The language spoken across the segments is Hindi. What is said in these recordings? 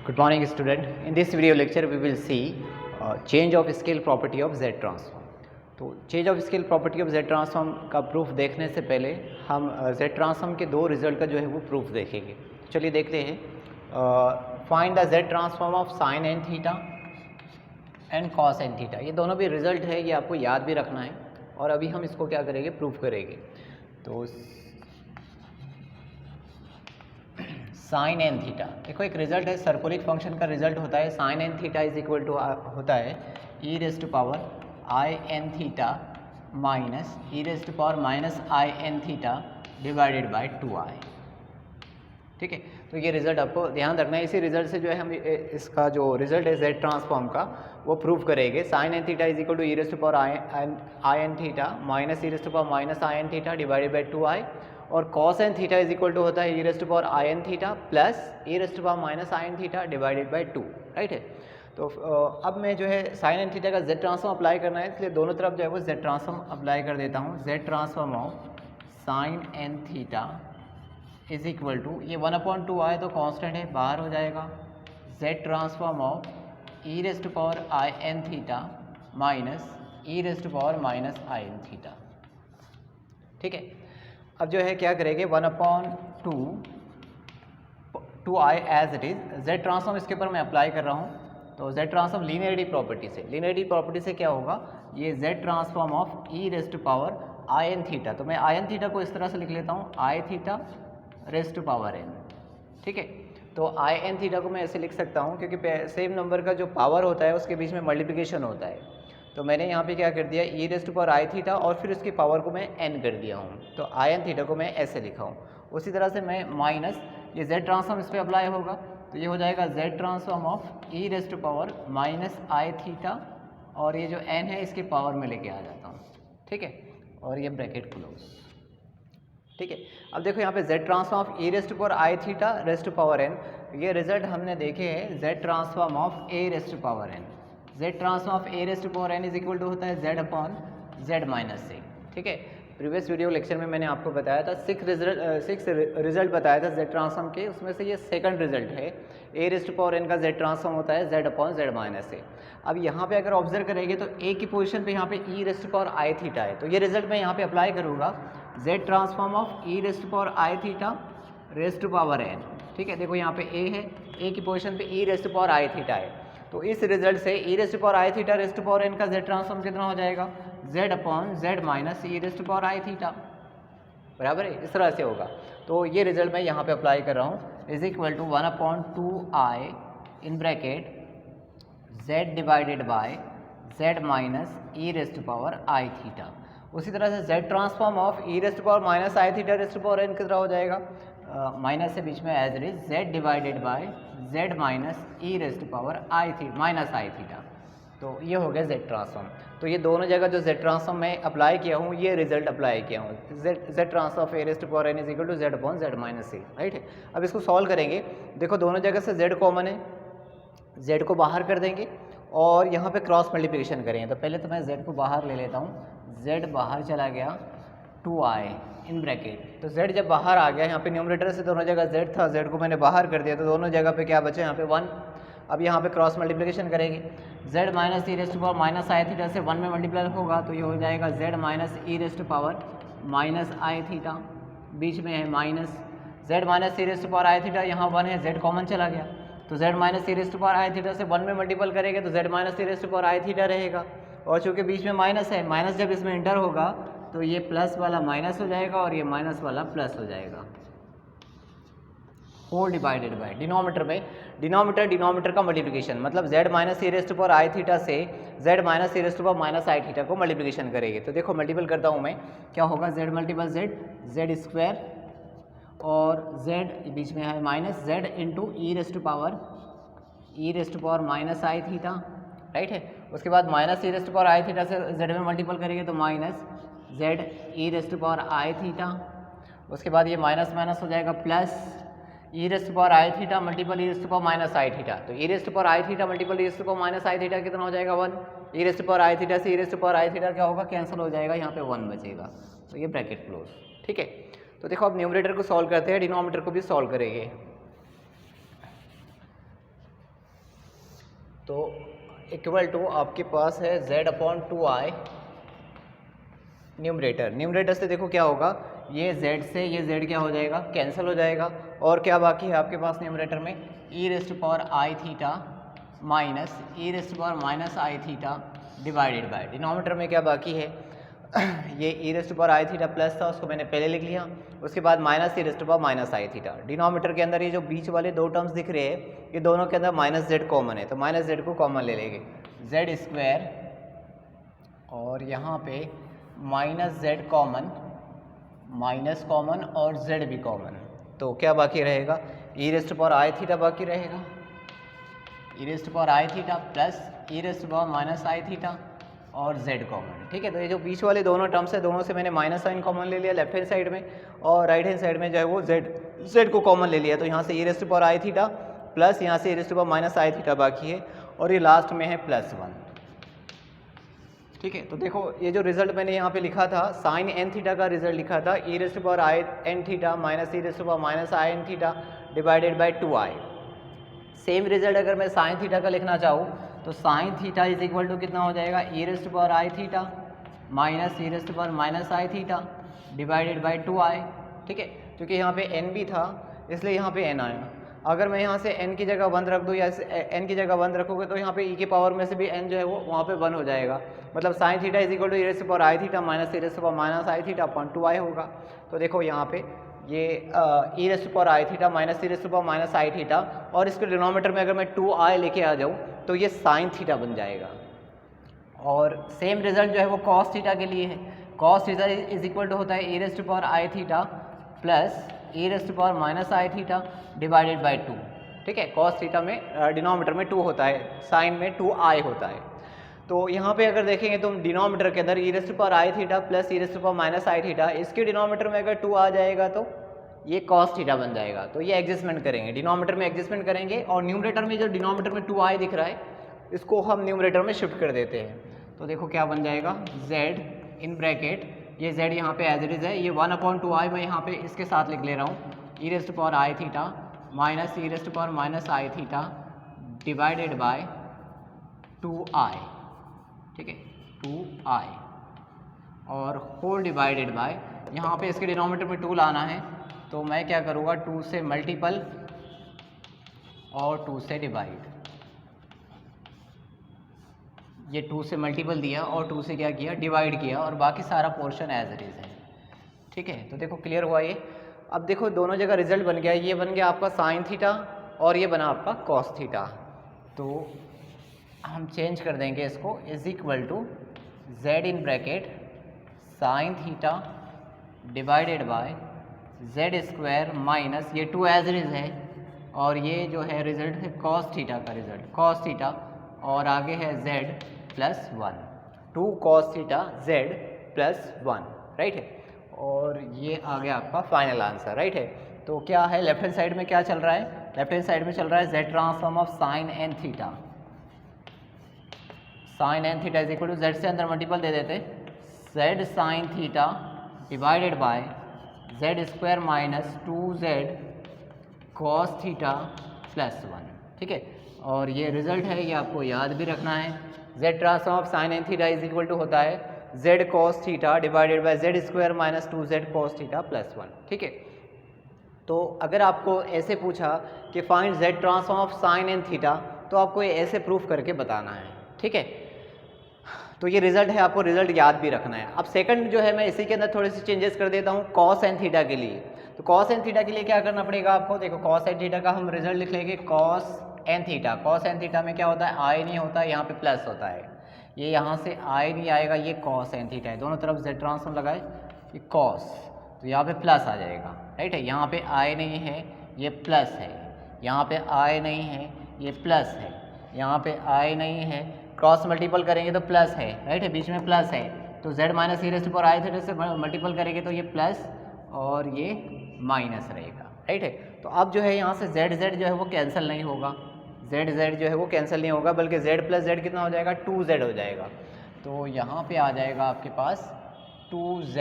Good morning student. In this video lecture we will see change of scale property of Z transform. तो change of scale property of Z transform का प्रूफ देखने से पहले हम Z ट्रांसफॉर्म के दो रिजल्ट का जो है वो प्रूफ देखेंगे। चलिए देखते हैं। Find the Z transform of sine N theta and cos N theta. ये दोनों भी रिजल्ट है, ये आपको याद भी रखना है और अभी हम इसको क्या करेंगे, प्रूफ करेंगे। तो साइन एन थीटा, देखो एक रिजल्ट है, सर्कुलिक फंक्शन का रिजल्ट होता है sine N theta is equal to होता है E raise to power I N theta minus E raise to power minus I N theta divided by 2i। ठीक है, तो ये रिजल्ट आपको ध्यान रखना है। इसी रिजल्ट से जो है हम इसका जो रिजल्ट है Z ट्रांसफॉर्म का वो प्रूव करेंगे। Sine N theta is equal to E raise to power I N theta minus E raise to power minus I N theta divided by 2i, और cos N theta is equal to होता है E raise to power I N theta plus E raise to power minus I N theta divided by 2। Right है, तो अब मैं जो है साइन एन थीटा का Z ट्रांसफॉर्म अप्लाई करना है, इसलिए दोनों तरफ जो है वो Z ट्रांसफॉर्म अप्लाई कर देता हूँ। Z transform of sine N theta is equal to, ये 1/2 आए तो कांस्टेंट है, बाहर हो जाएगा। Z transform of E raise to power I N theta minus E raise to power minus I N theta. ठीक है, अब जो है क्या करेंगे, 1/2 as it is. Z transform इसके ऊपर मैं अप्लाई कर रहा हूँ, तो Z ट्रांसफॉर्म लीनियरिटी प्रॉपर्टी से, लीनियरिटी प्रॉपर्टी से क्या होगा, ये Z transform of E raise to power I N theta, तो मैं आई एन थीटा को इस तरह से लिख लेता हूँ, I theta raise to power N. ठीक है, तो आई एन थीटा को मैं ऐसे लिख सकता हूँ क्योंकि सेम नंबर का जो पावर होता है उसके बीच में मल्टीप्लिकेशन होता है, तो मैंने यहाँ पे क्या कर दिया, E raise to power I theta और फिर उसकी पावर को मैं एन कर दिया हूँ, तो आई एन थीटा को मैं ऐसे लिखा हूँ। उसी तरह से मैं माइनस ये Z ट्रांसफॉर्म इस पर अप्लाई होगा, तो ये हो जाएगा Z transform of E raise to power minus I theta, और ये जो n है इसके पावर में लेके आ जाता हूँ। ठीक है, और ये ब्रैकेट क्लोज। ठीक है, अब देखो यहाँ पे Z transform of E raise to power I theta raise to power n, ये रिजल्ट हमने देखे हैं Z transform of A raise to power n। Z transform of A raise to power n is equal to होता है Z upon Z minus A. ठीक है, प्रीवियस वीडियो लेक्चर में मैंने आपको बताया था 6 रिजल्ट बताया था Z ट्रांसफॉर्म के, उसमें से ये सेकंड रिजल्ट है। ए रेज टू पावर n का Z ट्रांसफॉर्म होता है Z अपॉन Z माइनस ए। अब यहाँ पे अगर ऑब्जर्व करेंगे तो ए की पोजीशन पे यहाँ पे E raise to power I theta है, तो ये रिजल्ट मैं यहाँ पे अप्लाई करूँगा, Z transform of E raise to power I theta raise to power n। ठीक है, देखो यहाँ पे ए है, ए की पोजीशन पे E raise to power I theta है, तो इस रिजल्ट से E raise to power I theta raise to power n का Z ट्रांसफॉर्म कितना हो जाएगा, Z upon Z minus E raise to power I theta, बराबर है, इस तरह से होगा। तो ये रिजल्ट मैं यहाँ पे अप्लाई कर रहा हूँ, is equal to 1/2i in bracket Z divided by Z minus E raise to power I theta. उसी तरह से Z transform of E raise to power minus I theta raise to power n कितना हो जाएगा, माइनस से बीच में as it is Z divided by Z minus E raise to power I theta minus I theta. तो ये हो गया Z ट्रांसफॉर्म। तो ये दोनों जगह जो Z ट्रांसफॉर्म मैं अप्लाई किया हूँ, ये रिजल्ट अप्लाई किया हूँ, Z transform of A raise to power n is equal to Z upon Z minus a. Right है, अब इसको सॉल्व करेंगे, देखो दोनों जगह से Z कॉमन है, Z को बाहर कर देंगे और यहाँ पे क्रॉस मल्टीप्लिकेशन करेंगे। तो पहले तो मैं Z को बाहर ले लेता हूँ, Z बाहर चला गया 2i इन ब्रैकेट, तो Z जब बाहर आ गया, यहाँ पे न्यूमरेटर से दोनों जगह Z था, Z को मैंने बाहर कर दिया, तो दोनों जगह पे क्या बचे, यहाँ पे 1। अब यहाँ पे क्रॉस मल्टीप्लिकेशन करेंगे, Z minus E raise to power minus I theta से 1 में मल्टीप्लाई होगा, तो ये हो जाएगा Z minus E raise to power minus I theta, बीच में है minus Z minus E raise to power I theta, यहाँ 1 है, Z कॉमन चला गया, तो Z minus E raise to power I theta से 1 में मल्टीपल करेंगे तो Z minus E raise to power I theta रहेगा, और चूँकि बीच में माइनस है, माइनस जब इसमें इंटर होगा तो ये प्लस वाला माइनस हो जाएगा और ये माइनस वाला प्लस हो जाएगा, होल डिवाइडेड बाय डिनोमीटर में, डिनोमीटर का मल्टीप्लिकेशन, मतलब Z minus E raise to power I theta से Z minus E raise to power minus I theta को मल्टीप्लिकेशन करेंगे। तो देखो मल्टीपल करता हूँ मैं, क्या होगा, Z मल्टीपल Z स्क्वायर और Z बीच में है minus Z into e raise to power minus I theta. Right है, उसके बाद minus E raise to power I theta से Z में मल्टीपल करेंगे तो minus Z e raise to power I theta, उसके बाद ये माइनस माइनस हो जाएगा plus E raise to power I theta multiple E raise to power minus I theta, तो ई raise to power I theta multiple E raise to power minus I theta कितना हो जाएगा, 1। E raise to power I theta से E raise to power I theta क्या होगा, कैंसिल हो जाएगा, यहाँ पे 1 बचेगा, तो ये ब्रैकेट क्लोज। ठीक है, तो देखो अब न्यूमरेटर को सॉल्व करते हैं, डिनोमीटर को भी सॉल्व करेंगे। तो इक्वल टू आपके पास है z/2i न्यूमरेटर से देखो क्या होगा, ये z से ये z क्या हो जाएगा, कैंसिल हो जाएगा। और क्या बाकी है आपके पास न्यूमरेटर में, e⁻⁻i minus e⁻⁻i divided by, denominator में क्या बाकी है ये e⁻i प्लस था, उसको मैंने पहले लिख लिया, उसके बाद माइनस e⁻⁻i। डिनोमिनेटर के अंदर ये जो बीच वाले दो टर्म्स दिख रहे हैं, ये दोनों के अंदर माइनस z कॉमन है, तो माइनस z को कॉमन ले लेंगे, z स्क्वायर और यहाँ पे minus z common, minus common और z भी कॉमन, तो क्या बाकी रहेगा, e⁻i बाकी रहेगा, e⁻i प्लस e⁻⁻i और z कॉमन। ठीक है, तो ये जो बीच वाले दोनों टर्म्स है, दोनों से मैंने माइनस साइन कॉमन ले लिया लेफ्ट हैंड साइड में, और राइट हैंड साइड में जो है वो z को कॉमन ले लिया, तो यहाँ से e⁻i प्लस यहाँ से e⁻⁻i बाकी है, और ये लास्ट में है +1। ठीक है, तो देखो ये जो रिजल्ट मैंने यहाँ पे लिखा था, साइन n का रिजल्ट लिखा था e⁻in minus e⁻⁻in divided by 2i। Same result अगर मैं साइन थीटा का लिखना चाहूँ तो sine theta is equal to कितना हो जाएगा, e⁻i minus e⁻⁻i divided by 2i। ठीक है, क्योंकि यहाँ पे n भी था इसलिए यहाँ पे n आया। अगर मैं यहाँ से n की जगह 1 रख दूँ या n की जगह 1 रखोगे तो यहाँ पे e के पावर में से भी n जो है वो वहाँ पे 1 हो जाएगा, मतलब sine theta is equal to e⁻i minus e⁻⁻i upon 2i होगा। तो देखो यहाँ पे ये e⁻i माइनस e⁻⁻i और इसके डिनोमिनेटर में अगर मैं 2i लेके आ जाऊँ तो ये साइन थीटा बन जाएगा। और सेम रिजल्ट जो है वो कॉस थीटा के लिए है, cos theta is equal to होता है e⁻i plus e⁻⁻i divided by 2। ठीक है, कॉस थीटा में डिनोमिनेटर में 2 होता है, साइन में 2i होता है। तो यहाँ पे अगर देखेंगे तो डिनोमिनेटर के अंदर e⁻i प्लस e⁻⁻i, इसके डिनोमिनेटर में अगर 2 आ जाएगा तो ये कॉस थीटा बन जाएगा। तो ये एडजस्टमेंट करेंगे, डिनोमिनेटर में एडजस्टमेंट करेंगे, और न्यूमरेटर में जो डिनोमिनेटर में 2i दिख रहा है इसको हम न्यूमरेटर में शिफ्ट कर देते हैं। तो देखो क्या बन जाएगा, z इन ब्रैकेट, ये z यहाँ पे एज इट इज़ है, ये 1/2i मैं यहाँ पे इसके साथ लिख ले रहा हूँ, e⁻i minus e⁻⁻i divided by 2i। ठीक है, 2i और होल डिवाइडेड बाय, यहाँ पे इसके डिनोमिनेटर में 2 लाना है, तो मैं क्या करूँगा, 2 से मल्टीपल और 2 से डिवाइड, ये 2 से मल्टीपल दिया और 2 से क्या किया, डिवाइड किया, और बाकी सारा पोर्शन एज इट इज़ है। ठीक है, तो देखो क्लियर हुआ ये। अब देखो दोनों जगह रिजल्ट बन गया, ये बन गया आपका साइन थीटा और ये बना आपका कॉस थीटा। तो हम चेंज कर देंगे इसको, is equal to z in bracket sine theta divided by z square minus, ये 2 एज इट इज़ है, और ये जो है रिजल्ट है कॉस थीटा का रिजल्ट, कॉस थीटा, और आगे है z plus 1, 2 cos theta z plus 1, right है। और ये आ गया आपका फाइनल आंसर, राइट है। तो क्या है, लेफ्ट हैंड साइड में क्या चल रहा है, लेफ्ट हैंड साइड में चल रहा है z transform of sine n theta, sine n theta is equal to z से अंदर मल्टीपल दे देते, z sine theta divided by z square minus 2z cos theta plus 1। ठीक है, और ये रिजल्ट है, ये आपको याद भी रखना है, z transform of sine n theta is equal to होता है z cos theta divided by z square minus 2z cos theta plus 1। ठीक है, तो अगर आपको ऐसे पूछा कि find z transform of sine n theta, तो आपको ये ऐसे प्रूफ करके बताना है। ठीक है, तो ये रिजल्ट है, आपको रिजल्ट याद भी रखना है। अब सेकंड जो है मैं इसी के अंदर थोड़े से चेंजेस कर देता हूँ cos n थीटा के लिए। तो cos n थीटा के लिए क्या करना पड़ेगा आपको, देखो cos n थीटा का हम रिजल्ट लिख लेंगे cos n theta, cos n theta में क्या होता है, i नहीं होता है, यहाँ पे प्लस होता है, ये यहाँ से i नहीं आएगा, ये cos n थीटा है, दोनों तरफ z ट्रांसफॉर्म लगाए, ये cos, तो यहाँ पे प्लस आ जाएगा, राइट है। यहाँ पे i नहीं है, ये प्लस है, यहाँ पे i नहीं है, ये प्लस है, यहाँ पे i नहीं है, क्रॉस मल्टीपल करेंगे तो प्लस है, राइट है, बीच में प्लस है, तो z माइनस e⁻i थीटा से मल्टीपल करेंगे तो ये प्लस और ये माइनस रहेगा, राइट है। तो अब जो है यहाँ से z जो है वो कैंसिल नहीं होगा, z जो है वो कैंसिल नहीं होगा, बल्कि z प्लस z कितना हो जाएगा, 2z हो जाएगा। तो यहाँ पे आ जाएगा आपके पास 2z।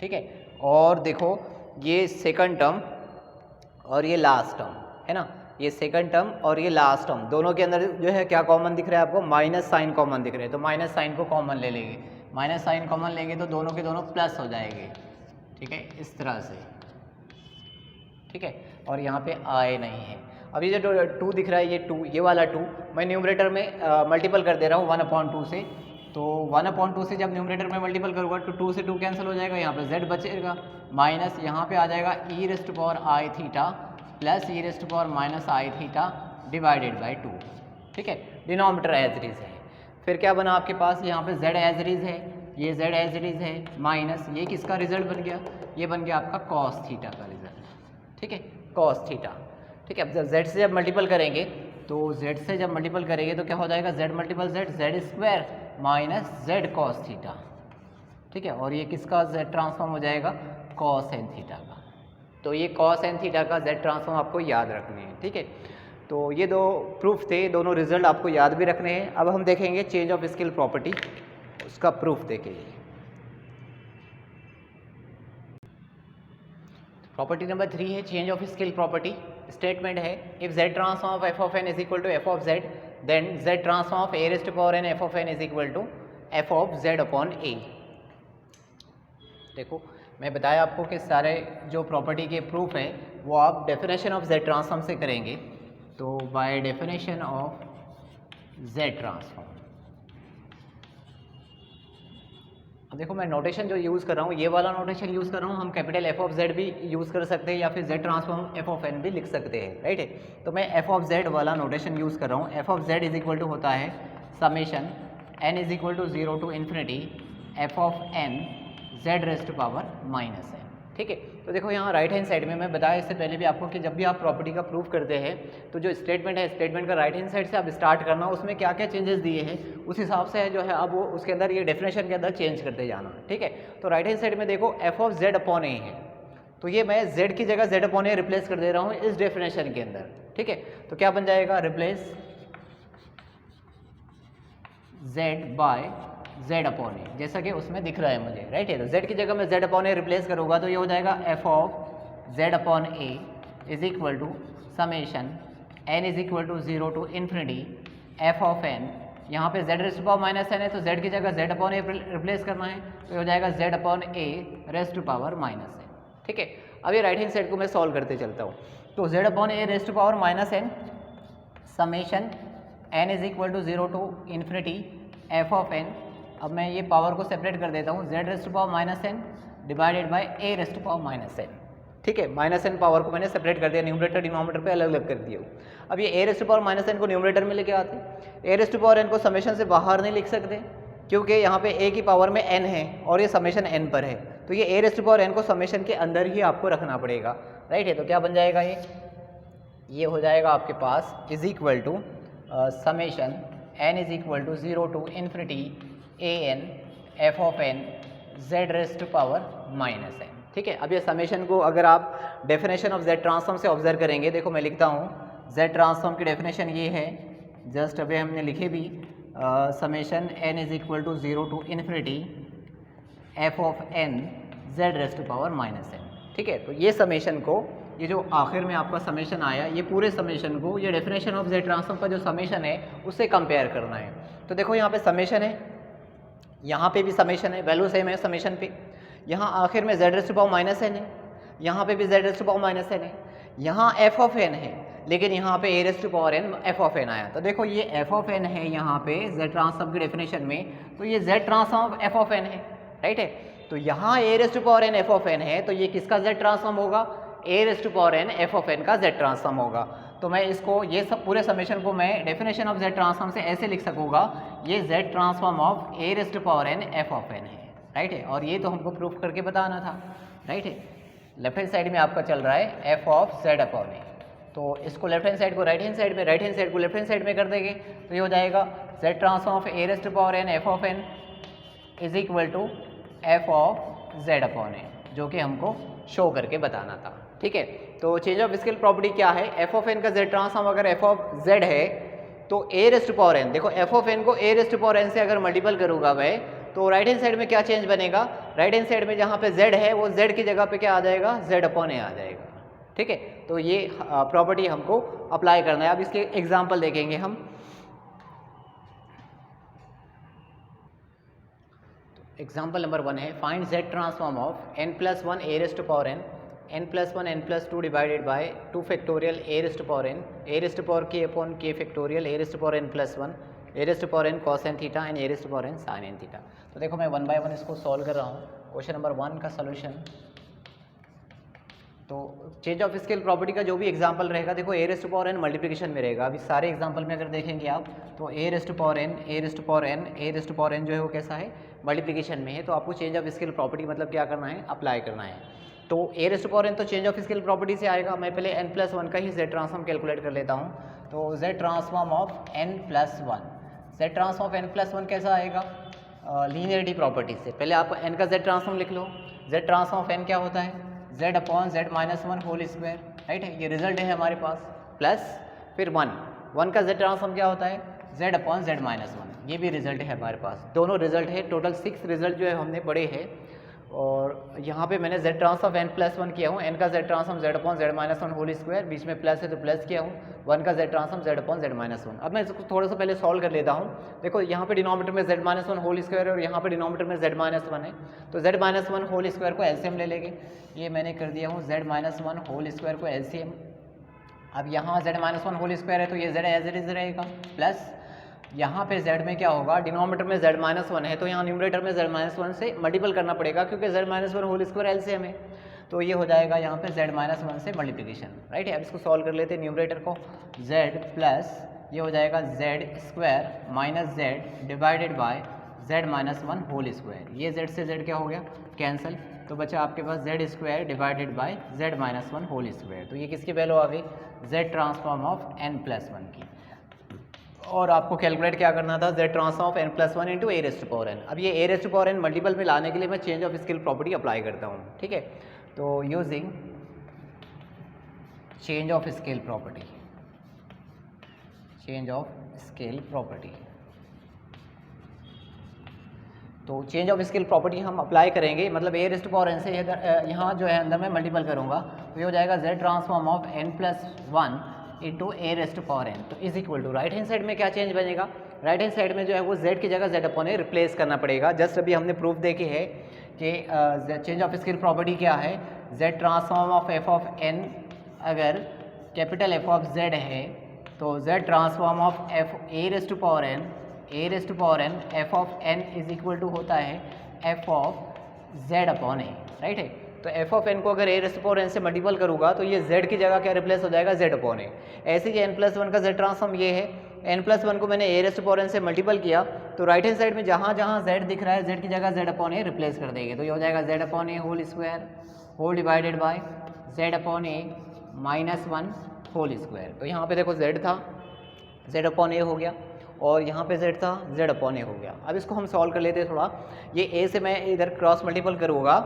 ठीक है, और देखो ये सेकंड टर्म और ये लास्ट टर्म है ना, ये सेकंड टर्म और ये लास्ट टर्म दोनों के अंदर जो है क्या कॉमन दिख रहा है आपको, माइनस साइन कॉमन दिख रहे हैं, तो माइनस साइन को कॉमन ले लेंगे, माइनस साइन कॉमन लेंगे तो दोनों के दोनों प्लस हो जाएंगे, ठीक है, इस तरह से, ठीक है। और यहाँ पे आए नहीं है। अब ये जो 2 दिख रहा है, ये 2, ये वाला 2 मैं न्यूमरेटर में मल्टीपल कर दे रहा हूँ 1/2 से, तो 1/2 से जब न्यूमरेटर में मल्टीपल करूँगा तो 2 से 2 कैंसिल हो जाएगा, यहाँ पे z बचेगा, माइनस यहाँ पे आ जाएगा e⁻⁻ plus e⁻⁻ divided by 2, ठीक है। डिनोमिनेटर एज इट इज है। फिर क्या बना आपके पास, यहाँ पे z एज इट इज है, ये z एज इट इज है, माइनस ये किसका रिजल्ट बन गया, ये बन गया आपका cos थीटा का रिजल्ट, ठीक है, cos थीटा, ठीक है। अब z से जब मल्टीपल करेंगे तो z से जब मल्टीपल करेंगे तो क्या हो जाएगा, z multiple z square minus z cos theta, ठीक है। और ये किसका z ट्रांसफॉर्म हो जाएगा, cos n थीटा का। तो ये cos n थीटा का z ट्रांसफॉर्म आपको याद रखने हैं, ठीक है। तो ये 2 प्रूफ थे, दोनों रिजल्ट आपको याद भी रखने हैं। अब हम देखेंगे चेंज ऑफ स्केल प्रॉपर्टी, उसका प्रूफ देखेंगे। प्रॉपर्टी नंबर 3 है change of scale property. Statement है if z transform of f of n is equal to f of z then z transform of a⁻n f of n is equal to f of z upon a। देखो मैं बताया आपको कि सारे जो प्रॉपर्टी के प्रूफ है वो आप डेफिनेशन ऑफ z ट्रांसफॉर्म से करेंगे। तो by definition of z transform, अब देखो मैं नोटेशन जो यूज़ कर रहा हूँ ये वाला नोटेशन यूज़ कर रहा हूँ, हम कैपिटल f ऑफ z भी यूज़ कर सकते हैं या फिर z transform f of n भी लिख सकते हैं, राइट है। तो मैं f ऑफ z वाला नोटेशन यूज़ कर रहा हूँ। f of z is equal to होता है summation n is equal to 0 to infinity f of n z raise to power minus n, ठीक है। तो देखो यहाँ राइट हैंड साइड में मैं बताया इससे पहले भी आपको कि जब भी आप प्रॉपर्टी का प्रूफ करते हैं तो जो स्टेटमेंट है स्टेटमेंट का राइट हैंड साइड से आप स्टार्ट करना, उसमें क्या क्या चेंजेस दिए हैं उस हिसाब से जो है अब वो उसके अंदर ये डेफिनेशन के अंदर चेंज करते जाना, ठीक है। तो राइट हैंड साइड में देखो f of z upon a है, तो ये मैं z की जगह z अपॉन a रिप्लेस कर दे रहा हूँ इस डेफिनेशन के अंदर, ठीक है। तो क्या बन जाएगा, replace z by z upon A, जैसा कि उसमें दिख रहा है मुझे, राइट है। तो z की जगह मैं z अपॉन ए रिप्लेस करूँगा तो ये हो जाएगा f of z upon a is equal to summation n is equal to 0 to infinity f of n, यहाँ पे z raise to power minus n है तो z की जगह z अपॉन ए रिप्लेस करना है, तो ये हो जाएगा z upon a raise to power minus n, ठीक है। अब ये राइट हैंड साइड को मैं सॉल्व करते चलता हूँ। तो z upon a raise to power minus n summation n is equal to 0 to infinity f of n, अब मैं ये पावर को सेपरेट कर देता हूँ, z raise to power minus n divided by a raise to power minus n, ठीक है। माइनस n पावर को मैंने सेपरेट कर दिया, न्यूमरेटर डिनोमिनेटर पे अलग अलग कर दिया। अब ये a raise to power minus n को न्यूमरेटर में लेके आते हैं। a raise to power n को समेशन से बाहर नहीं लिख सकते क्योंकि यहाँ पे a की पावर में n है और ये समेशन n पर है, तो ये a raise to power n को समेशन के अंदर ही आपको रखना पड़ेगा, राइट है। तो क्या बन जाएगा, ये हो जाएगा आपके पास is equal to summation n is equal to 0 to infinity an f of n z raise to power minus n, ठीक है। अब ये समेशन को अगर आप डेफिनेशन ऑफ z ट्रांसफॉर्म से ऑब्जर्व करेंगे, देखो मैं लिखता हूँ z ट्रांसफॉर्म की डेफिनेशन ये है, जस्ट अभी हमने लिखे भी summation n is equal to 0 to infinity f of n z raise to power minus n, ठीक है। तो ये समेशन को, ये जो आखिर में आपका समेशन आया, ये पूरे समेशन को ये डेफिनेशन ऑफ z ट्रांसफॉर्म का जो समेशन है उससे कंपेयर करना है। तो देखो यहाँ पे समेशन है, यहाँ पे भी समेशन है, वैल्यू सेम है समेशन पे, यहाँ आखिर में z raise to power minus n है, यहाँ पे भी z raise to power minus n है, यहाँ f ऑफ n है, लेकिन यहाँ पे a raise to power n f of n आया। तो देखो ये f ऑफ n है यहाँ पे z ट्रांसफॉर्म की डेफिनेशन में, तो ये z transform f of n है, राइट है। तो यहाँ a raise to power n f of n है, तो ये किसका z ट्रांसफॉर्म होगा, a raise to power n f of n का z ट्रांसफॉर्म होगा। तो मैं इसको, ये सब पूरे समेशन को मैं डेफिनेशन ऑफ z ट्रांसफॉर्म से ऐसे लिख सकूँगा, ये z transform of a raise to power n f of n है, राइट है। और ये तो हमको प्रूफ करके बताना था, राइट है। लेफ्ट हैंड साइड में आपका चल रहा है f of z upon a, तो इसको लेफ्ट हैंड साइड को राइट हैंड साइड में, राइट हैंड साइड को लेफ्ट हैंड साइड में कर देंगे तो ये हो जाएगा z transform of a raise to power n f of n is equal to f of z upon a, जो कि हमको शो करके बताना था, ठीक है। तो चेंज ऑफ स्केल प्रॉपर्टी क्या है, f ऑफ n का z ट्रांसफॉर्म अगर f ऑफ z है तो a raise to power n, देखो f ऑफ n को a raise to power n से अगर मल्टीपल करूँगा मैं, तो राइट हैंड साइड में क्या चेंज बनेगा, राइट हैंड साइड में जहाँ पे z है वो z की जगह पे क्या आ जाएगा, z अपॉन a आ जाएगा, ठीक है, तो ये प्रॉपर्टी हमको अप्लाई करना है। अब इसके एग्जाम्पल देखेंगे हम। एग्जाम्पल नंबर 1 है, find z transform of n+1 a raise to power n, n+1 n+2 divided by 2 factorial a raise to power n, a raise to power k upon k factorial a raise to power n+1, a raise to power n cos n theta and a raise to power n sin n theta. तो देखो मैं 1 बाय 1 इसको सॉल्व कर रहा हूँ। क्वेश्चन नंबर 1 का सोल्यूशन, तो चेंज ऑफ स्केल प्रॉपर्टी का जो भी एग्जांपल रहेगा, देखो a raise to power n multiplication में रहेगा। अभी सारे एग्जांपल में अगर देखेंगे आप तो a raise to power n, a raise to power n, a raise to power n जो है वो कैसा है, मल्टीप्लिकेशन में है। तो आपको चेंज ऑफ स्केल प्रॉपर्टी मतलब क्या करना है, अप्लाई करना है। तो a raise to power n तो चेंज ऑफ स्केल प्रॉपर्टी से आएगा। मैं पहले n+1 का ही z ट्रांसफॉर्म कैलकुलेट कर लेता हूँ। तो z transform of n+1, z transform of n+1 कैसा आएगा, लीनियरिटी प्रॉपर्टी से। पहले आप n का z ट्रांसफॉर्म लिख लो। z ट्रांसफॉर्म ऑफ n क्या होता है, z upon z-1 whole square, right है, ये रिजल्ट है हमारे पास, प्लस फिर 1 का z ट्रांसफॉर्म क्या होता है, z अपॉन z-1, ये भी रिजल्ट है हमारे पास। दोनों रिजल्ट है, टोटल 6 रिजल्ट जो है हमने पढ़े हैं। और यहाँ पे मैंने z ट्रांसफॉर्म n+1 किया हूँ, n का z transform z upon z-1 whole square, बीच में प्लस है तो प्लस किया हूँ, 1 का z transform z upon z-1। अब मैं इसको थोड़ा सा पहले सॉल्व कर लेता हूँ। देखो यहाँ पे डिनोमिनेटर में z-1 होल स्क्वायर और यहाँ पे डिनोमिनेटर में z-1 है, तो z-1 होल स्क्वायर को एलसीएम ले लेंगे। ये मैंने कर दिया हूँ z-1 होल स्क्वायर को एलसीएम। अब यहाँ z-1 होल स्क्वायर है तो ये z एज इट इज रहेगा, प्लस यहाँ पे z में क्या होगा, डिनोमिनेटर में z-1 है तो यहाँ न्यूमरेटर में z-1 से मल्टीपल करना पड़ेगा क्योंकि z-1 होल स्क्वायर एलसीएम है। तो ये हो जाएगा यहाँ पे z-1 से मल्टीप्लिकेशन, राइट है। अब इसको सॉल्व कर लेते हैं। न्यूमरेटर को z प्लस ये हो जाएगा z² minus z divided by z-1 whole square. ये z से z क्या हो गया, कैंसिल, तो बचा आपके पास z² divided by z-1 whole square. तो ये किसकी वैल्यू आ गई, z ट्रांसफॉर्म ऑफ n+1 की। और आपको कैलकुलेट क्या करना था, z transform of n+1 into a raise to power n। अब ये a raise to power n multiple में लाने के लिए मैं change of scale property apply करता हूँ, ठीक है। तो using change of scale property, change of scale property, तो चेंज ऑफ स्केल प्रॉपर्टी हम अप्लाई करेंगे, मतलब a raise to power n से यहाँ जो है अंदर में मल्टीपल करूँगा तो ये हो जाएगा z transform of n+1 into a raise to power n। तो is equal to right hand side में क्या चेंज बनेगा, राइट हैंड साइड में जो है वो z की जगह z अपॉन a रिप्लेस करना पड़ेगा। जस्ट अभी हमने प्रूफ देखी है कि चेंज ऑफ स्केल प्रॉपर्टी क्या है, z transform of f of n अगर कैपिटल F ऑफ z है तो z transform of f a raise to power n, a raise to power n f of n is equal to होता है f of z upon a, right है। तो f ऑफ n को अगर a raise to power n से मल्टीपल करूँगा तो ये z की जगह क्या रिप्लेस हो जाएगा, z अपॉन a। ऐसे ही n+1 का z ट्रांसफॉर्म ये है, n+1 को मैंने a raise to power n से मल्टीपल किया तो राइट हैंड साइड में जहाँ जहाँ z दिख रहा है z की जगह z अपॉन a रिप्लेस कर देंगे। तो ये हो जाएगा z upon a whole square whole divided by z upon a -1 whole square. तो यहाँ पे देखो z था, z अपॉन a हो गया, और यहाँ पे z था, z अपॉन a हो गया। अब इसको हम सॉल्व कर लेते हैं थोड़ा। ये a से मैं इधर क्रॉस मल्टीपल करूँगा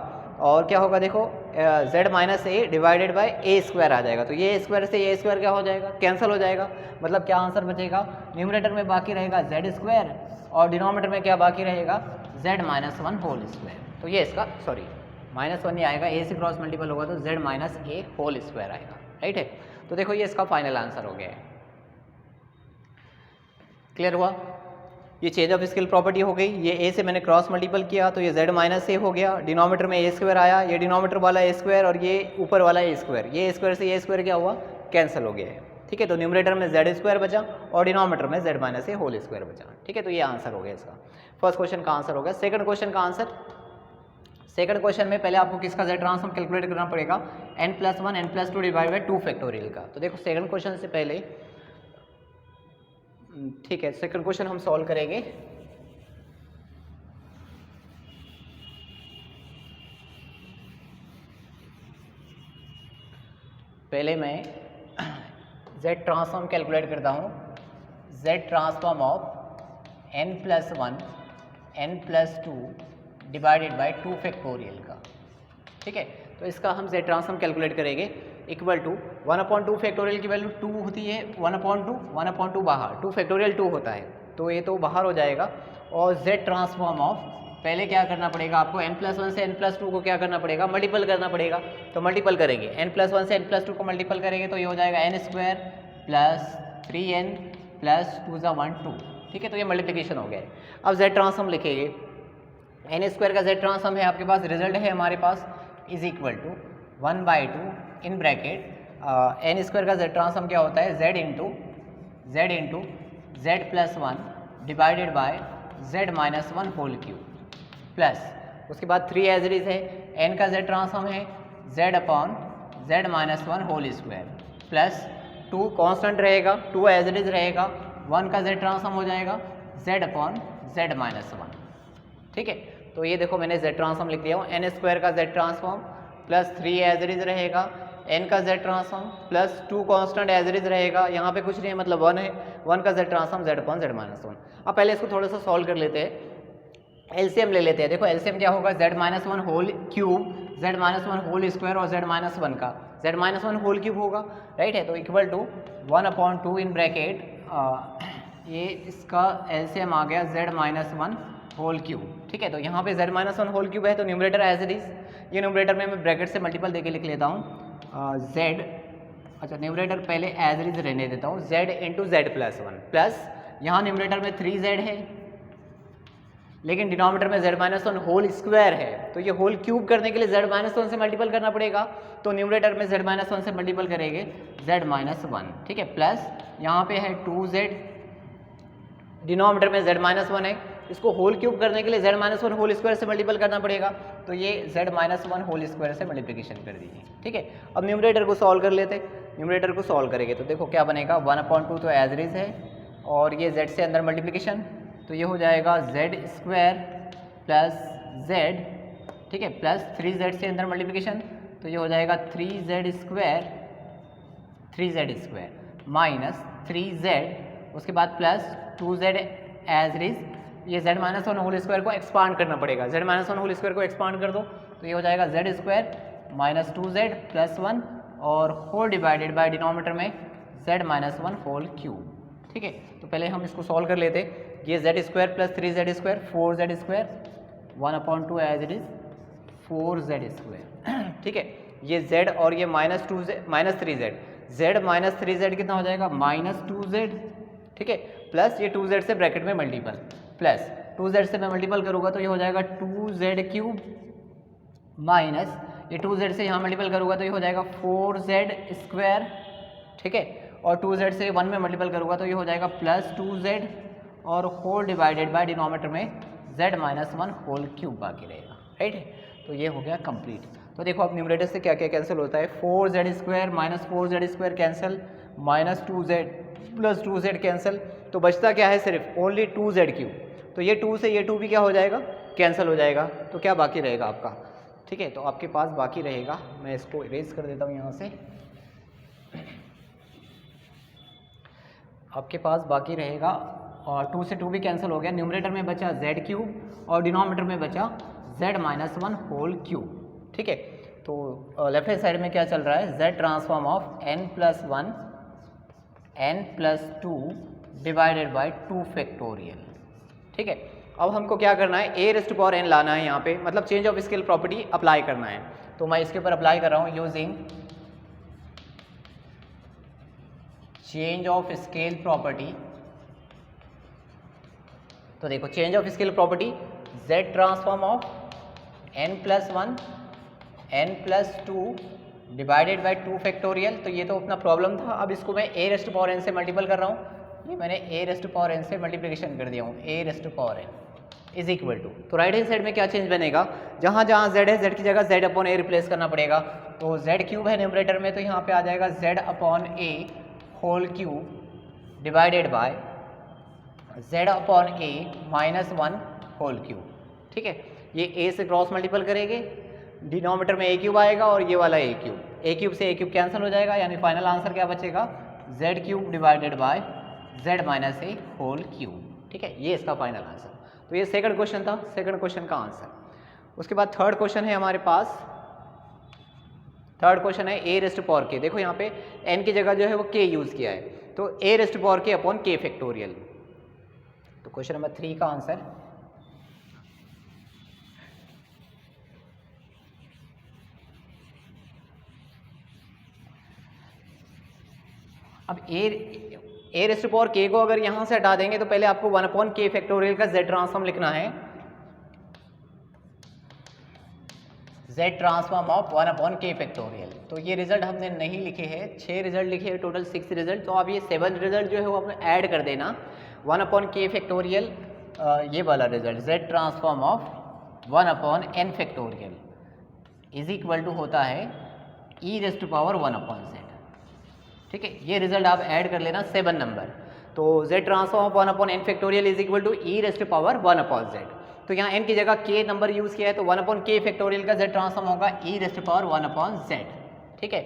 और क्या होगा, देखो z-a divided by a square आ जाएगा। तो ये स्क्वायर से ये स्क्वायर क्या हो जाएगा, कैंसिल हो जाएगा। मतलब क्या आंसर बचेगा, न्यूमरेटर में बाकी रहेगा z² और डिनोमिनेटर में क्या बाकी रहेगा, z-1 होल स्क्वायर। तो ये इसका सॉरी -1 नहीं आएगा, a से क्रॉस मल्टीपल होगा तो z-a होल स्क्वायर आएगा, राइट है। तो देखो ये इसका फाइनल आंसर हो गया है। क्लियर हुआ, ये चेंज ऑफ स्केल प्रॉपर्टी हो गई। ये a से मैंने क्रॉस मल्टीपल किया तो ये z-a हो गया, डिनोमिनेटर में a² आया, ये डिनोमिनेटर वाला a² और ये ऊपर वाला a², ये a² से a² क्या हुआ, कैंसिल हो गया है, ठीक है। तो न्यूमरेटर में z² बचा और डिनोमिनेटर में z-a होल स्क्वायर बचा, ठीक है। तो ये आंसर हो गया इसका, फर्स्ट क्वेश्चन का आंसर हो गया। सेकंड क्वेश्चन का आंसर, सेकंड क्वेश्चन में पहले आपको किसका z ट्रांसफॉर्म कैलकुलेट करना पड़ेगा, n+1 n+2 divide by 2 factorial का। तो देखो सेकंड क्वेश्चन से पहले, ठीक है, सेकंड क्वेश्चन हम सॉल्व करेंगे। पहले मैं z ट्रांसफॉर्म कैलकुलेट करता हूँ, z transform of n+1 n+2 divided by 2 factorial का, ठीक है। तो इसका हम z ट्रांसफॉर्म कैलकुलेट करेंगे, इक्वल टू 1/2 फैक्टोरियल की वैल्यू 2 होती है, 1/2 बाहर, 2 फैक्टोरियल 2 होता है तो ये तो बाहर हो जाएगा, और z ट्रांसफॉर्म ऑफ पहले क्या करना पड़ेगा आपको, n+1 से n+2 को क्या करना पड़ेगा, मल्टीपल करना पड़ेगा। तो मल्टीपल करेंगे, n+1 से n+2 को मल्टीपल करेंगे तो ये हो जाएगा n² + 3n + 2 = 1 2। ठीक है, तो ये मल्टीप्लिकेशन हो गया है। अब z ट्रांसफॉर्म लिखेंगे, n² का z ट्रांसफॉर्म है आपके पास, रिजल्ट है हमारे पास is equal to 1/2 in bracket n² का z ट्रांसफॉर्म क्या होता है, z into z+1 divided by z-1 whole cube plus उसके बाद 3 एज इट इज है, n का z ट्रांसफॉर्म है z/z-1 whole square plus 2 constant रहेगा, 2 एज इट इज रहेगा, 1 का z ट्रांसफॉर्म हो जाएगा z/z-1। ठीक है, तो ये देखो मैंने z ट्रांसफॉर्म लिख दिया हूँ, n² का z transform plus 3 as it is रहेगा, n का z transform plus 2 constant as it is रहेगा, यहाँ पे कुछ नहीं है मतलब 1 है, 1 का z ट्रांसफॉर्म z/z-1। अब पहले इसको थोड़ा सा सॉल्व कर लेते हैं, एलसीएम ले लेते हैं। देखो एलसीएम क्या होगा, z-1 whole cube, z-1 whole square और z-1 का z-1 होल क्यूब होगा, राइट है, तो इक्वल टू 1/2 इन ब्रैकेट ये इसका एलसीएम आ गया z-1 होल क्यूब। ठीक है, तो यहाँ पे z-1 होल क्यूब है तो न्यूमरेटर एज इट इज, ये न्यूमरेटर में मैं ब्रैकेट से मल्टीपल देके लिख लेता हूँ z, अच्छा न्यूमरेटर पहले एज इट इज रहने देता हूँ, z इंटू z+1 प्लस यहाँ न्यूमरेटर में 3z है लेकिन डिनोमिनेटर में z-1 होल स्क्वायर है, तो ये होल क्यूब करने के लिए z-1 से मल्टीपल करना पड़ेगा, तो न्यूमरेटर में z-1 से मल्टीपल करेंगे z-1। ठीक है, प्लस यहाँ पे है 2z, डिनोमिनेटर में z-1 है, इसको होल क्यूब करने के लिए z-1 होल स्क्वायर से मल्टीपल करना पड़ेगा, तो ये z-1 होल स्क्वायर से मल्टीप्लिकेशन कर दीजिए। ठीक है, अब न्यूमरेटर को सॉल्व कर लेते, न्यूमरेटर को सॉल्व करेंगे तो देखो क्या बनेगा, 1/2 तो एज इट इज है और ये z से अंदर मल्टीप्लिकेशन, तो ये हो जाएगा z² प्लस z, ठीक है, प्लस 3z से अंदर मल्टीप्लिकेशन, तो ये हो जाएगा 3z² माइनस 3z, उसके बाद प्लस 2z एज इज, ये z-1 होल स्क्वायर को एक्सपांड करना पड़ेगा, z-1 होल स्क्वायर को एक्सपांड कर दो तो ये हो जाएगा z² माइनस 2z प्लस 1 और होल डिवाइडेड बाय डिनोमिनेटर में z-1 होल क्यूब। ठीक है, तो पहले हम इसको सॉल्व कर लेते, ये z² plus 3z² 4z², 1/2 as it is 4z²। ठीक है, ये z और ये -3z, z-3z कितना हो जाएगा, -2z। ठीक है, प्लस ये 2z से ब्रैकेट में मल्टीपल, प्लस 2z से मैं मल्टीपल करूँगा तो ये हो जाएगा 2z³ माइनस ये 2z से यहाँ मल्टीपल करूँगा तो ये हो जाएगा 4z²। ठीक है, और 2z से 1 में मल्टीपल करूँगा तो ये हो जाएगा प्लस 2z और होल डिवाइडेड बाय डिनोमिनेटर में z-1 होल क्यूब बाकी रहेगा, राइट है, तो ये हो गया कंप्लीट। तो देखो अब न्यूमरेटर से क्या क्या कैंसिल होता है, 4z² minus 4z² cancel, minus 2z plus 2z cancel, तो बचता क्या है, सिर्फ ओनली 2z³, तो ये 2 से ये 2 भी क्या हो जाएगा, कैंसिल हो जाएगा, तो क्या बाकी रहेगा आपका। ठीक है, तो आपके पास बाकी रहेगा, मैं इसको इरेज कर देता हूँ यहाँ से, आपके पास बाकी रहेगा और 2 से 2 भी कैंसिल हो गया, न्यूमरेटर में बचा z³ और डिनोमिनेटर में बचा z-1 होल क्यूब। ठीक है, तो लेफ्ट हैंड साइड में क्या चल रहा है, z transform of n+1 n+2 divided by 2 factorial. ठीक है, अब हमको क्या करना है, a⁴n लाना है यहाँ पे, मतलब change of scale property apply करना है, तो मैं इसके ऊपर अप्लाई कर रहा हूँ using change of scale property. तो देखो change of scale property, z transform of n+1 n+2 divided by 2 factorial, तो ये तो अपना प्रॉब्लम था, अब इसको मैं a⁴n से मल्टीपल कर रहा हूँ, ये मैंने a⁴n से मल्टीप्लिकेशन कर दिया हूँ, a⁴n इज इक्वल टू, तो राइट हैंड साइड में क्या चेंज बनेगा, जहाँ जहाँ z है z की जगह z/a रिप्लेस करना पड़ेगा, तो z³ है न्यूमरेटर में, तो यहाँ पे आ जाएगा z/a whole cube divided by z/a-1 whole cube. ठीक है, ये a से क्रॉस मल्टीपल करेंगे, डिनोमिनेटर में a³ आएगा और ये वाला a³ से a³ कैंसिल हो जाएगा, यानी फाइनल आंसर क्या बचेगा, z³ divided by z-a whole cube. ठीक है, ये इसका फाइनल आंसर। तो ये सेकंड क्वेश्चन था, सेकंड क्वेश्चन का आंसर। उसके बाद थर्ड क्वेश्चन है हमारे पास, थर्ड क्वेश्चन है a⁴k। देखो यहाँ पे n की जगह जो है वो k यूज़ किया है, तो a⁴k अपॉन k फैक्टोरियल। तो क्वेश्चन नंबर 3 का आंसर अब ए रेस्ट पावर के को अगर यहाँ से हटा देंगे तो पहले आपको 1/k फैक्टोरियल का z ट्रांसफॉर्म लिखना है, z transform of 1/k factorial. तो ये रिजल्ट हमने नहीं लिखे हैं, 6 रिजल्ट लिखे हैं, टोटल 6 रिजल्ट। तो आप ये 7 रिजल्ट जो है वो आपने ऐड कर देना, 1/k फैक्टोरियल ये वाला result z transform of 1/n factorial is equal to होता है e raise to power 1/z। ठीक है, ये रिजल्ट आप ऐड कर लेना 7 नंबर। तो z transform of 1/n factorial is equal to e raise to power 1/z। तो यहाँ n की जगह k नंबर यूज़ किया है, तो 1/k फैक्टोरियल का z ट्रांसफॉर्म होगा e raise to power 1/z। ठीक है,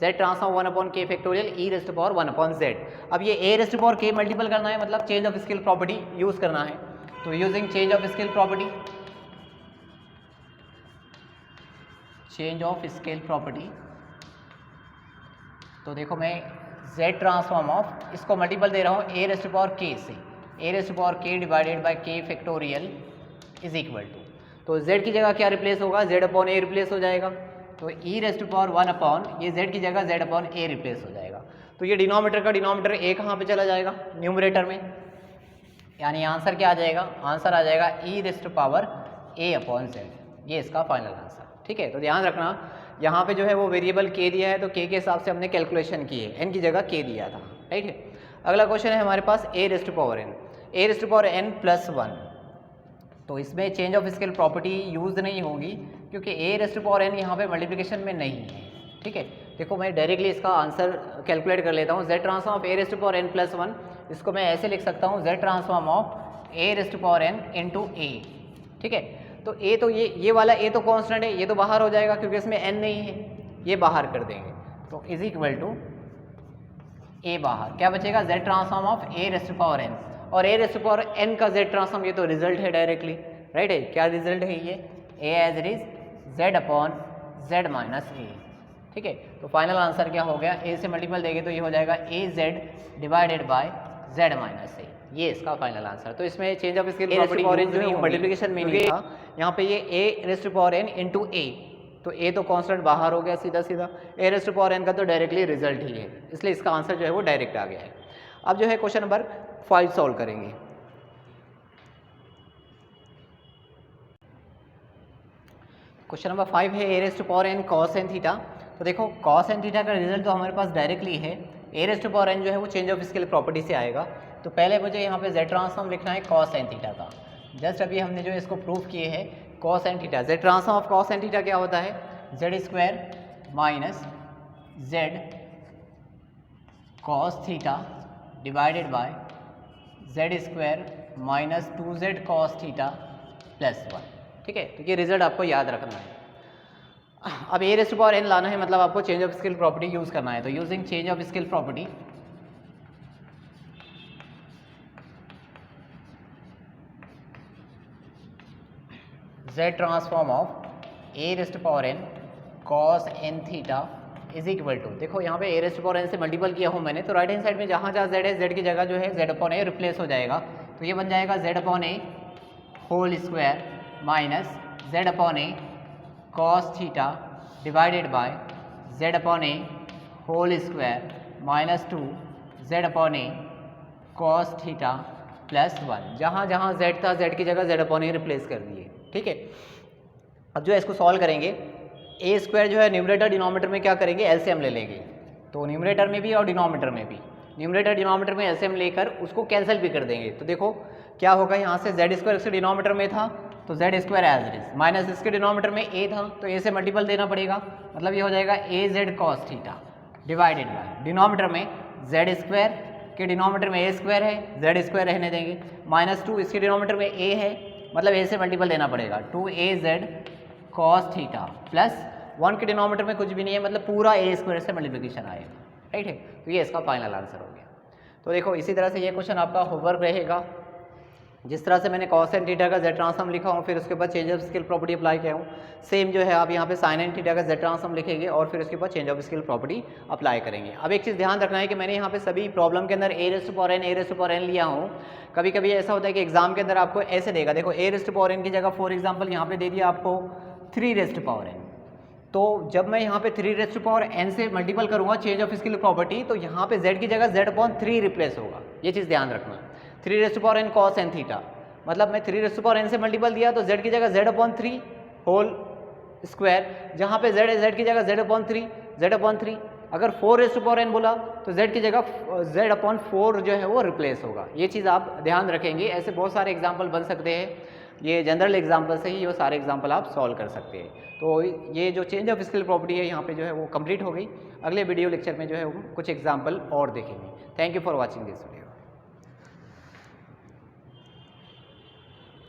z transform 1/k factorial e raise to power 1/z। अब ये a raise to power k multiple करना है, मतलब change of scale property use करना है। तो using change of scale property, change of scale property, तो देखो मैं z ट्रांसफॉर्म ऑफ इसको मल्टीपल दे रहा हूँ a raise to power k से, a raise to power k divided by k factorial is equal to, तो z की जगह क्या रिप्लेस होगा, z/a रिप्लेस हो जाएगा। तो e रेज़ टू पावर 1 ये z की जगह z/a रिप्लेस हो जाएगा। तो ये डिनोमिनेटर का डिनोमिनेटर a कहाँ पे चला जाएगा, न्यूमरेटर में, यानी आंसर क्या आ जाएगा, आंसर आ जाएगा e raise to power a/z। ये इसका फाइनल आंसर। ठीक है, तो ध्यान रखना यहाँ पे जो है वो वेरिएबल k दिया है, तो k के हिसाब से हमने कैलकुलेशन की है, n की जगह k दिया था। राइट है, अगला क्वेश्चन है हमारे पास a raise to power n, a raise to power n plus 1। तो इसमें change of scale property use नहीं होगी क्योंकि a raise to power n यहाँ पे मल्टीप्लिकेशन में नहीं है। ठीक है, देखो मैं डायरेक्टली इसका आंसर कैलकुलेट कर लेता हूँ, z transform of a raise to power n plus 1, इसको मैं ऐसे लिख सकता हूँ, z transform of a raise to power n into a। ठीक है, तो a तो ये वाला a तो कांस्टेंट है, ये तो बाहर हो जाएगा क्योंकि इसमें n नहीं है, ये बाहर कर देंगे, तो इज इक्वल टू a बाहर, क्या बचेगा, z transform of a raise to power n, और a raise to power n का z ट्रांसफॉर्म, ये तो रिजल्ट है डायरेक्टली। राइट है, क्या रिजल्ट है ये, a as it is z/z minus a। ठीक है, तो फाइनल आंसर क्या हो गया, a से मल्टीपल देंगे तो ये हो जाएगा az divided by z minus a, ये इसका फाइनल आंसर। तो इसमें चेंज ऑफ स्केल प्रॉपर्टी जो है मल्टीप्लिकेशन में नहीं था, यहाँ पे ये a raise to power n into a, तो a तो कांस्टेंट बाहर हो गया सीधा सीधा, a raise to power n का तो डायरेक्टली रिजल्ट ही है, इसलिए इसका आंसर जो है वो डायरेक्ट आ गया है। अब जो है क्वेश्चन नंबर 5 सॉल्व करेंगे। क्वेश्चन नंबर 5 है a raise to power n cos n theta. तो देखो cos n थीटा का रिजल्ट तो हमारे पास डायरेक्टली है, a raise to power n जो है वो चेंज ऑफ स्केल प्रॉपर्टी से आएगा। तो पहले मुझे यहाँ पे z ट्रांसफॉर्म लिखना है cos n थीटा का, जस्ट अभी हमने जो इसको प्रूफ किए हैं cos n theta. z transform of cos n theta क्या होता है, z² minus z cos theta divided bye z² minus 2z cos theta plus 1। ठीक है, तो ये रिजल्ट आपको याद रखना है। अब a raise to power n लाना है, मतलब आपको change of scale property use करना है। तो using change of scale property, z transform of a raise to power n cos n theta is equal to, देखो यहाँ पे a raise to power n से मल्टीपल किया हूँ मैंने, तो राइट हैंड साइड में जहाँ जहाँ z है, z की जगह जो है z/a रिप्लेस हो जाएगा। तो ये बन जाएगा z/a whole square minus z/a cos theta divided by z/a whole square minus 2 z/a cos theta plus 1। जहाँ जहाँ z था, z की जगह z/a रिप्लेस कर दिए। ठीक है, अब जो है इसको सॉल्व करेंगे, a² जो है न्यूमरेटर डिनोमिनेटर में क्या करेंगे, एलसीएम ले लेंगे। तो न्यूमरेटर में भी और डिनोमिनेटर में भी, न्यूमरेटर डिनोमिनेटर में एलसीएम लेकर उसको कैंसिल भी कर देंगे। तो देखो क्या होगा, यहाँ से z² इसके डिनोमिनेटर में था तो z² as it is, minus इसके डिनोमिनेटर में a था तो a से मल्टीपल देना पड़ेगा, मतलब ये हो जाएगा az cos theta divided by denominator में z² के डिनोमिनेटर में a² है, z² रहने देंगे, माइनस 2 इसके डिनोमिनेटर में a है, मतलब a से मल्टीपल देना पड़ेगा, 2az cos थीटा प्लस 1 के डिनोमिनेटर में कुछ भी नहीं है, मतलब पूरा a² से मल्टीप्लिकेशन आएगा। राइट है, तो ये इसका फाइनल आंसर हो गया। तो देखो इसी तरह से ये क्वेश्चन आपका होमवर्क रहेगा, जिस तरह से मैंने cos n थीटा का z ट्रांसफॉर्म लिखा हूँ, फिर उसके बाद change of scale property apply किया हूँ, सेम जो है आप यहाँ पे sin n थीटा का z ट्रांसफॉर्म लिखेंगे और फिर उसके बाद change of scale property apply करेंगे। अब एक चीज़ ध्यान रखना है कि मैंने यहाँ पे सभी प्रॉब्लम के अंदर a raise to power n लिया हूँ। कभी कभी ऐसा होता है कि एग्जाम के अंदर आपको ऐसे देगा, देखो a raise to power n की जगह फॉर एग्जाम्पल यहाँ पे दे दिया आपको 3 रेज़ टू पावर n, तो जब मैं यहाँ पे 3n से मल्टीपल करूँगा चेंज ऑफ स्केलर प्रॉपर्टी, तो यहाँ पे z की जगह z/3 रिप्लेस होगा। ये चीज़ ध्यान रखना। 3n cos n थीटा, मतलब मैं 3n से मल्टीपल दिया तो z की जगह z/3 होल स्क्वायर, जहाँ पे z की जगह z/3 अगर 4n बोला तो z की जगह z/4 जो है वो रिप्लेस होगा। ये चीज़ आप ध्यान रखेंगे। ऐसे बहुत सारे एग्जाम्पल बन सकते हैं, ये जनरल एग्जाम्पल से ही वो सारे एग्जाम्पल आप सॉल्व कर सकते हैं। तो ये जो चेंज ऑफ स्केलर प्रॉपर्टी है यहाँ पे जो है वो कंप्लीट हो गई। अगले वीडियो लेक्चर में जो है वो कुछ एग्जाम्पल और देखेंगे। Thank you for watching this video.